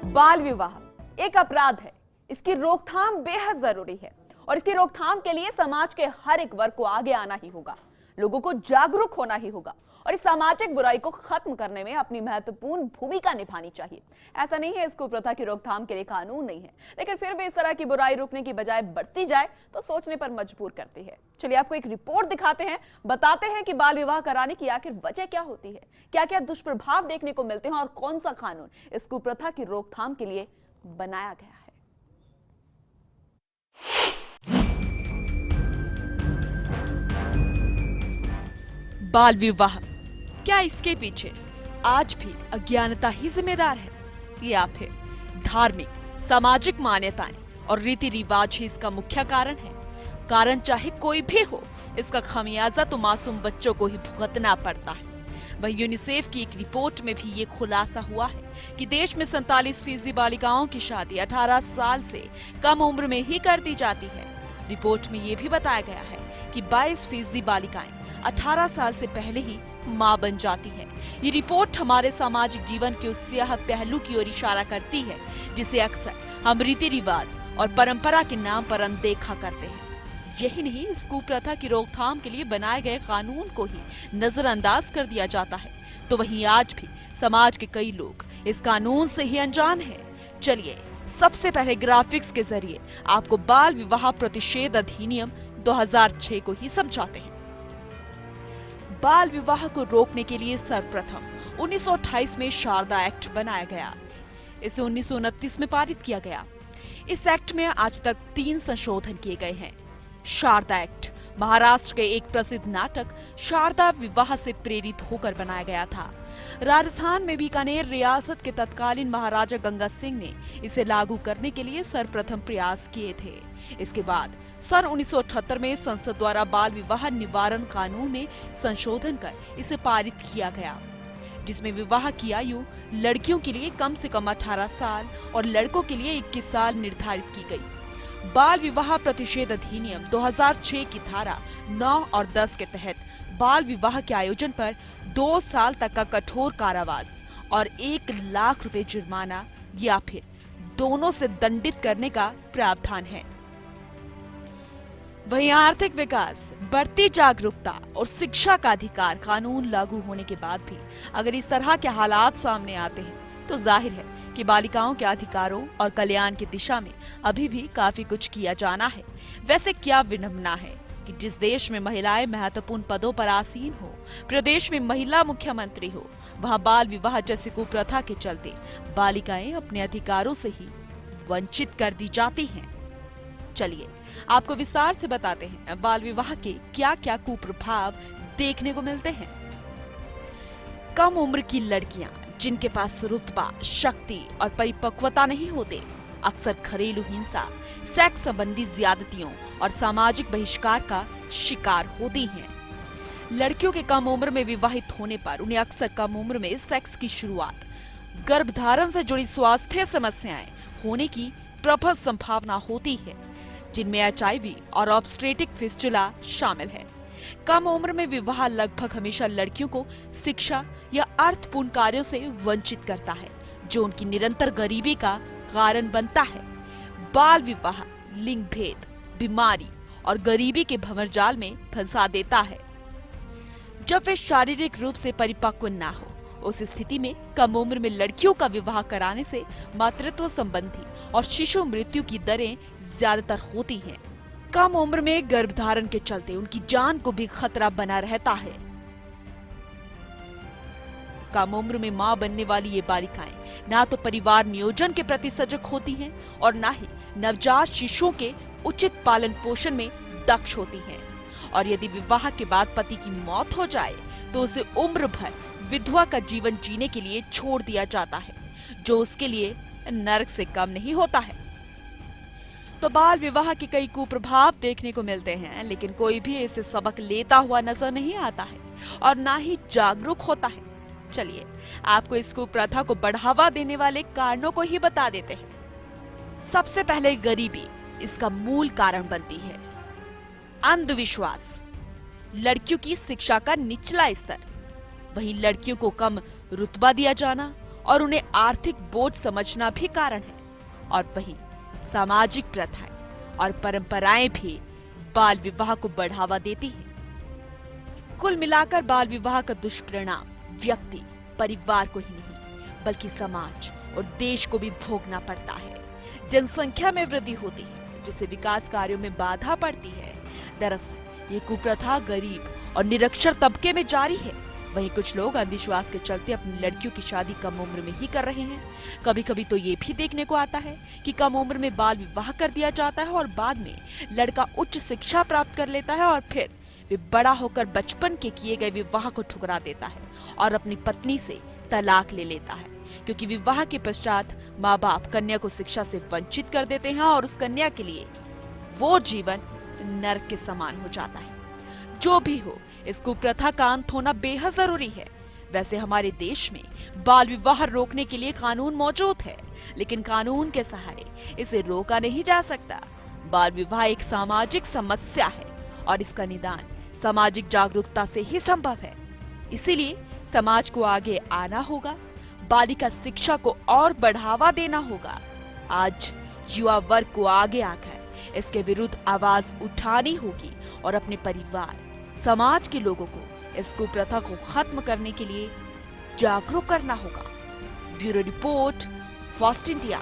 बाल विवाह एक अपराध है। इसकी रोकथाम बेहद जरूरी है और इसकी रोकथाम के लिए समाज के हर एक वर्ग को आगे आना ही होगा, लोगों को जागरूक होना ही होगा और इस सामाजिक बुराई को खत्म करने में अपनी महत्वपूर्ण भूमिका निभानी चाहिए। ऐसा नहीं है इस कुप्रथा की रोकथाम के लिए कानून नहीं है, लेकिन फिर भी इस तरह की बुराई रोकने की बजाय बढ़ती जाए तो सोचने पर मजबूर करती है। चलिए आपको एक रिपोर्ट दिखाते हैं, बताते हैं कि बाल विवाह कराने की आखिर वजह क्या होती है, क्या क्या दुष्प्रभाव देखने को मिलते हैं और कौन सा कानून इस कुप्रथा की रोकथाम के लिए बनाया गया है। बाल विवाह, क्या इसके पीछे आज भी अज्ञानता ही जिम्मेदार है या फिर धार्मिक सामाजिक मान्यताएं और रीति रिवाज ही इसका मुख्य कारण है? कारण चाहे कोई भी हो, इसका खामियाजा तो मासूम बच्चों को ही भुगतना पड़ता है। वहीं यूनिसेफ की एक रिपोर्ट में भी ये खुलासा हुआ है कि देश में 47% बालिकाओं की शादी 18 साल से कम उम्र में ही कर दी जाती है। रिपोर्ट में ये भी बताया गया है कि 22% बालिकाएं 18 साल से पहले ही मां बन जाती है। ये रिपोर्ट हमारे सामाजिक जीवन के उस स्याह पहलू की ओर इशारा करती है जिसे अक्सर हम रीति रिवाज और परंपरा के नाम पर अनदेखा करते हैं। यही नहीं, इस कुप्रथा की रोकथाम के लिए बनाए गए कानून को ही नजरअंदाज कर दिया जाता है। तो वहीं आज भी समाज के कई लोग इस कानून से ही अनजान है। चलिए सबसे पहले ग्राफिक्स के जरिए आपको बाल विवाह प्रतिषेध अधिनियम 2006 को ही समझाते हैं। बाल विवाह को रोकने के लिए सर्वप्रथम 1928 में शारदा एक्ट बनाया गया। इसे 1929 में पारित किया गया। इस एक्ट में आज तक 3 संशोधन किए गए हैं। शारदा एक्ट महाराष्ट्र के एक प्रसिद्ध नाटक शारदा विवाह से प्रेरित होकर बनाया गया था। राजस्थान में बीकानेर रियासत के तत्कालीन महाराजा गंगा सिंह ने इसे लागू करने के लिए सर्वप्रथम प्रयास किए थे। इसके बाद सन 1978 में संसद द्वारा बाल विवाह निवारण कानून में संशोधन कर इसे पारित किया गया, जिसमें विवाह की आयु लड़कियों के लिए कम से कम 18 साल और लड़कों के लिए 21 साल निर्धारित की गई। बाल विवाह प्रतिषेध अधिनियम 2006 की धारा 9 और 10 के तहत बाल विवाह के आयोजन पर 2 साल तक का कठोर कारावास और 1 लाख रुपए जुर्माना या फिर दोनों से दंडित करने का प्रावधान है। वहीं आर्थिक विकास, बढ़ती जागरूकता और शिक्षा का अधिकार कानून लागू होने के बाद भी अगर इस तरह के हालात सामने आते हैं तो जाहिर है कि बालिकाओं के अधिकारों और कल्याण की दिशा में अभी भी काफी कुछ किया जाना है। वैसे क्या विडंबना है कि जिस देश में महिलाएं महत्वपूर्ण पदों पर आसीन हो, प्रदेश में महिला मुख्यमंत्री हो, वहां बाल विवाह जैसी कुप्रथा के चलते बालिकाएं अपने अधिकारों से ही वंचित कर दी जाती हैं। चलिए आपको विस्तार से बताते हैं बाल विवाह के क्या क्या कुप्रभाव देखने को मिलते हैं। कम उम्र की लड़कियां जिनके पास रुतबा, शक्ति और परिपक्वता नहीं होते, अक्सर घरेलू हिंसा, सेक्स संबंधी ज्यादतियों और सामाजिक बहिष्कार का शिकार होती हैं। लड़कियों के कम उम्र में विवाहित होने पर उन्हें अक्सर कम उम्र में सेक्स की शुरुआत, गर्भधारण से जुड़ी स्वास्थ्य समस्याएं होने की प्रबल संभावना होती है, जिनमें HIV और ऑब्स्टेट्रिक फिस्टुला शामिल है। कम उम्र में विवाह लगभग हमेशा लड़कियों को शिक्षा या अर्थपूर्ण कार्यों से वंचित करता है, जो उनकी निरंतर गरीबी का कारण बनता है। बाल विवाह लिंग भेद, बीमारी और गरीबी के भंवरजाल में फंसा देता है। जब वे शारीरिक रूप से परिपक्व ना हो, उस स्थिति में कम उम्र में लड़कियों का विवाह कराने से मातृत्व संबंधी और शिशु मृत्यु की दरें ज्यादातर होती हैं। कम उम्र में गर्भधारण के चलते उनकी जान को भी खतरा बना रहता है। कम उम्र में मां बनने वाली ये बालिकाएं ना तो परिवार नियोजन के प्रति सजग होती हैं और ना ही नवजात शिशुओं के उचित पालन पोषण में दक्ष होती हैं। और यदि विवाह के बाद पति की मौत हो जाए तो उसे उम्र भर विधवा का जीवन जीने के लिए छोड़ दिया जाता है, जो उसके लिए नरक से कम नहीं होता है। तो बाल विवाह के कई कुप्रभाव देखने को मिलते हैं, लेकिन कोई भी इसे सबक लेता हुआ नजर नहीं आता है और ना ही जागरूक होता है। चलिए आपको इस कुप्रथा को बढ़ावा देने वाले कारणों को ही बता देते हैं। सबसे पहले गरीबी इसका मूल कारण बनती है। अंधविश्वास, लड़कियों की शिक्षा का निचला स्तर, वहीं लड़कियों को कम रुतबा दिया जाना और उन्हें आर्थिक बोझ समझना भी कारण है। और वहीं सामाजिक प्रथाएं और परंपराएं भी बाल विवाह को बढ़ावा देती हैं। कुल मिलाकर बाल विवाह का दुष्परिणाम व्यक्ति, परिवार को ही नहीं बल्कि समाज और देश को भी भोगना पड़ता है। जनसंख्या में वृद्धि होती है, जिससे विकास कार्यों में बाधा पड़ती है। दरअसल ये कुप्रथा गरीब और निरक्षर तबके में जारी है। वहीं कुछ लोग अंधविश्वास के चलते अपनी लड़कियों की शादी कम उम्र में ही कर रहे हैं। कभी कभी तो ये भी देखने को आता है कि कम उम्र में बाल विवाह कर दिया जाता है और बाद में लड़का उच्च शिक्षा प्राप्त कर लेता है और फिर वे बड़ा होकर बचपन के किए गए विवाह को ठुकरा देता है और अपनी पत्नी से तलाक ले लेता है, क्योंकि विवाह के पश्चात माँ बाप कन्या को शिक्षा से वंचित कर देते हैं और उस कन्या के लिए वो जीवन नरक के समान हो जाता है। जो भी हो, इस कुप्रथा का अंत होना बेहद जरूरी है। वैसे हमारे देश में बाल विवाह रोकने के लिए कानून मौजूद है, लेकिन कानून के सहारे इसे रोका नहीं जा सकता। बाल विवाह एक सामाजिक समस्या है और इसका निदान सामाजिक जागरूकता से ही संभव है। इसीलिए समाज को आगे आना होगा, बालिका शिक्षा को और बढ़ावा देना होगा। आज युवा वर्ग को आगे आकर इसके विरुद्ध आवाज उठानी होगी और अपने परिवार, समाज के लोगों को इस कुप्रथा को खत्म करने के लिए जागरूक करना होगा। Bureau report, first India.